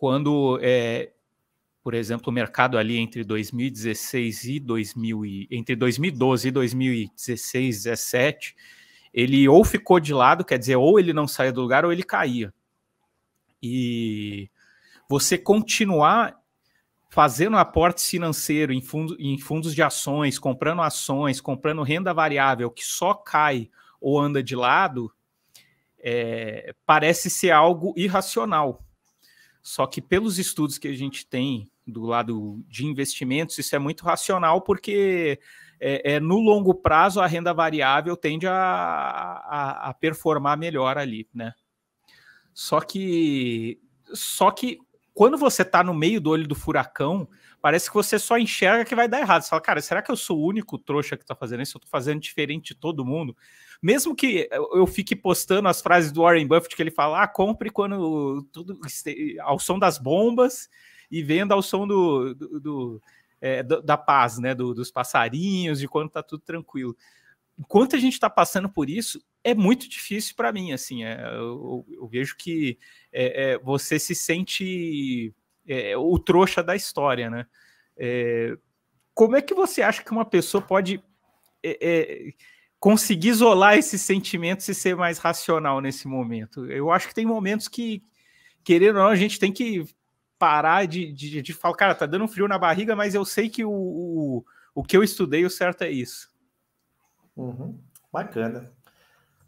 quando, por exemplo, o mercado ali entre 2016 e entre 2012 e 2016, 17, ele ou ficou de lado, quer dizer, ou ele não saía do lugar ou ele caía. E você continuar fazendo aporte financeiro em fundos de ações, comprando renda variável que só cai ou anda de lado, parece ser algo irracional. Só que pelos estudos que a gente tem do lado de investimentos, isso é muito racional, porque no longo prazo a renda variável tende a performar melhor ali, né? Só que quando você está no meio do olho do furacão, parece que você só enxerga que vai dar errado. Você fala, cara, será que eu sou o único trouxa que está fazendo isso? Eu estou fazendo diferente de todo mundo? Mesmo que eu fique postando as frases do Warren Buffett, que ele fala, compre quando tudo ao som das bombas e venda ao som da paz, né? Dos passarinhos, de quando está tudo tranquilo. Enquanto a gente está passando por isso, é muito difícil para mim, assim, eu vejo que você se sente o trouxa da história, né? Como é que você acha que uma pessoa pode conseguir isolar esses sentimentos e ser mais racional nesse momento? Eu acho que tem momentos que, querendo ou não, a gente tem que parar de falar, cara, tá dando um frio na barriga, mas eu sei que o que eu estudei, o certo é isso. Bacana.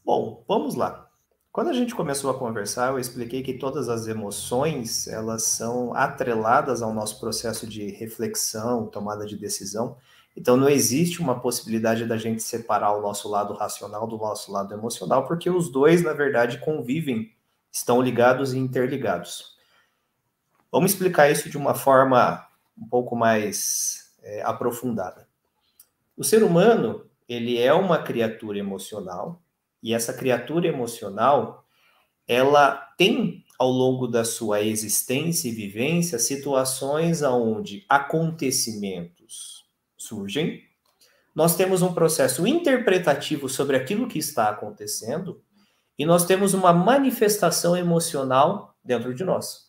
Bom, vamos lá. Quando a gente começou a conversar, eu expliquei que todas as emoções, elas são atreladas ao nosso processo de reflexão, tomada de decisão. Então, não existe uma possibilidade da gente separar o nosso lado racional do nosso lado emocional, porque os dois, na verdade, convivem, estão ligados e interligados. Vamos explicar isso de uma forma um pouco mais aprofundada. O ser humano, ele é uma criatura emocional, e essa criatura emocional, ela tem, ao longo da sua existência e vivência, situações onde acontecimentos surgem, nós temos um processo interpretativo sobre aquilo que está acontecendo, e nós temos uma manifestação emocional dentro de nós.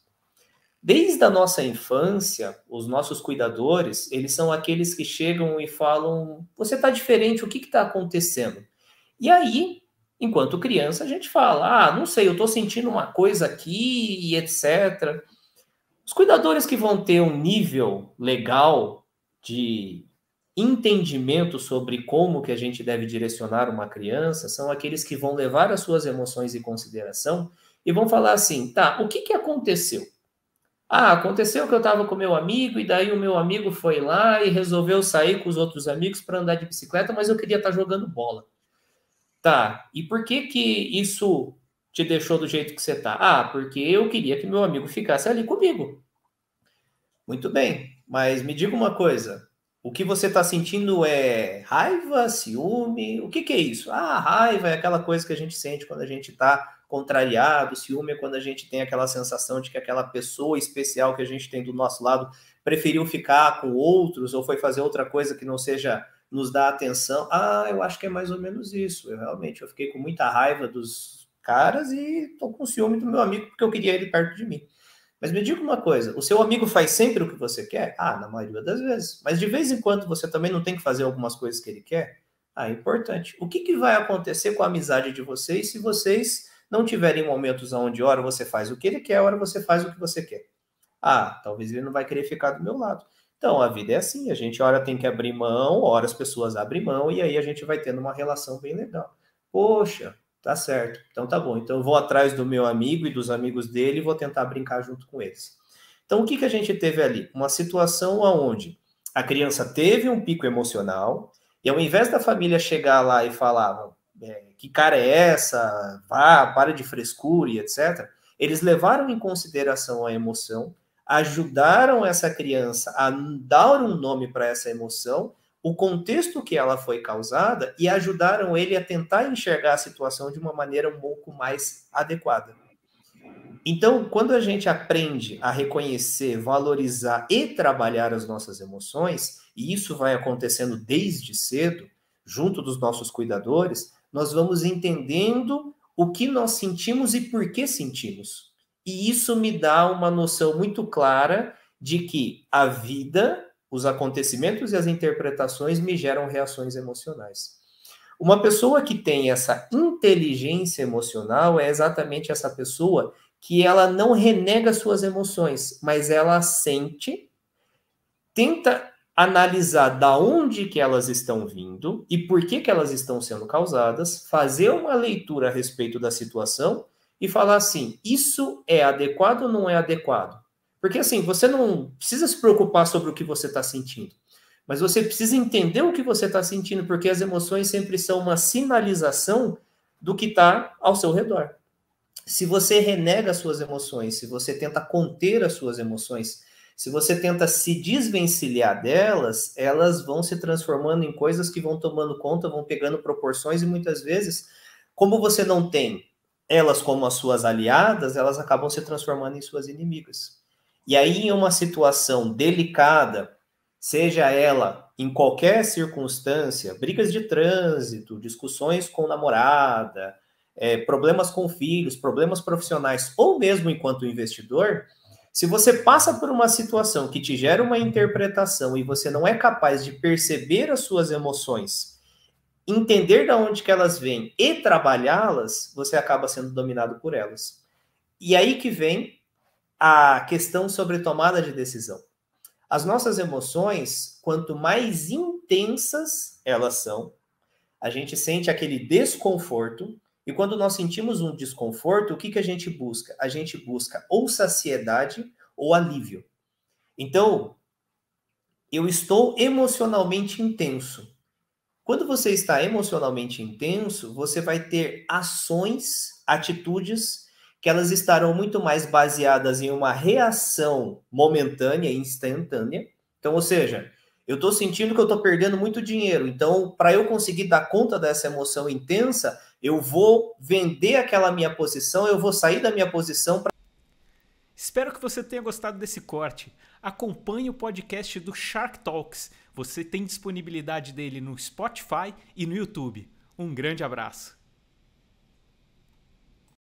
Desde a nossa infância, os nossos cuidadores, eles são aqueles que chegam e falam, você está diferente, o que está acontecendo? E aí, enquanto criança, a gente fala, não sei, eu estou sentindo uma coisa aqui e etc. Os cuidadores que vão ter um nível legal de entendimento sobre como que a gente deve direcionar uma criança são aqueles que vão levar as suas emoções em consideração e vão falar assim, tá, o que aconteceu? Aconteceu que eu estava com meu amigo e daí o meu amigo foi lá e resolveu sair com os outros amigos para andar de bicicleta, mas eu queria estar jogando bola. Tá, e por que isso te deixou do jeito que você tá? Porque eu queria que meu amigo ficasse ali comigo. Muito bem, mas me diga uma coisa, o que você está sentindo é raiva, ciúme? O que é isso? Raiva é aquela coisa que a gente sente quando a gente está contrariado, ciúme é quando a gente tem aquela sensação de que aquela pessoa especial que a gente tem do nosso lado preferiu ficar com outros ou foi fazer outra coisa que não seja nos dar atenção. Eu acho que é mais ou menos isso. Eu fiquei com muita raiva dos caras e tô com ciúme do meu amigo porque eu queria ele perto de mim. Mas me diga uma coisa, o seu amigo faz sempre o que você quer? Na maioria das vezes. Mas de vez em quando você também não tem que fazer algumas coisas que ele quer? É importante. O que vai acontecer com a amizade de vocês se vocês não tiverem momentos onde hora você faz o que ele quer, hora você faz o que você quer? Talvez ele não vai querer ficar do meu lado. Então, a vida é assim, a gente hora tem que abrir mão, hora as pessoas abrem mão, e aí a gente vai tendo uma relação bem legal. Poxa, tá certo, então tá bom. Então eu vou atrás do meu amigo e dos amigos dele e vou tentar brincar junto com eles. Então, o que a gente teve ali? Uma situação onde a criança teve um pico emocional, e ao invés da família chegar lá e falar, que cara é essa? Para de frescura e etc., eles levaram em consideração a emoção, ajudaram essa criança a dar um nome para essa emoção, o contexto que ela foi causada e ajudaram ele a tentar enxergar a situação de uma maneira um pouco mais adequada. Então, quando a gente aprende a reconhecer, valorizar e trabalhar as nossas emoções, e isso vai acontecendo desde cedo, junto dos nossos cuidadores, nós vamos entendendo o que nós sentimos e por que sentimos. E isso me dá uma noção muito clara de que a vida, os acontecimentos e as interpretações me geram reações emocionais. Uma pessoa que tem essa inteligência emocional é exatamente essa pessoa que ela não renega suas emoções, mas ela sente, tenta analisar da onde que elas estão vindo e por que que elas estão sendo causadas, fazer uma leitura a respeito da situação e falar assim, isso é adequado ou não é adequado? Porque assim, você não precisa se preocupar sobre o que você está sentindo, mas você precisa entender o que você está sentindo, porque as emoções sempre são uma sinalização do que está ao seu redor. Se você renega as suas emoções, se você tenta conter as suas emoções, se você tenta se desvencilhar delas, elas vão se transformando em coisas que vão tomando conta, vão pegando proporções e muitas vezes, como você não tem elas como as suas aliadas, elas acabam se transformando em suas inimigas. E aí, em uma situação delicada, seja ela em qualquer circunstância, brigas de trânsito, discussões com namorada, problemas com filhos, problemas profissionais, ou mesmo enquanto investidor, se você passa por uma situação que te gera uma interpretação e você não é capaz de perceber as suas emoções, entender de onde que elas vêm e trabalhá-las, você acaba sendo dominado por elas. E aí que vem a questão sobre tomada de decisão. As nossas emoções, quanto mais intensas elas são, a gente sente aquele desconforto, e quando nós sentimos um desconforto, o que que a gente busca? A gente busca ou saciedade ou alívio. Então, eu estou emocionalmente intenso. Quando você está emocionalmente intenso, você vai ter ações, atitudes, que elas estarão muito mais baseadas em uma reação momentânea, instantânea. Então, ou seja, eu estou sentindo que eu estou perdendo muito dinheiro. Então, para eu conseguir dar conta dessa emoção intensa, eu vou vender aquela minha posição, eu vou sair da minha posição para... Espero que você tenha gostado desse corte. Acompanhe o podcast do Shark Talks. Você tem disponibilidade dele no Spotify e no YouTube. Um grande abraço.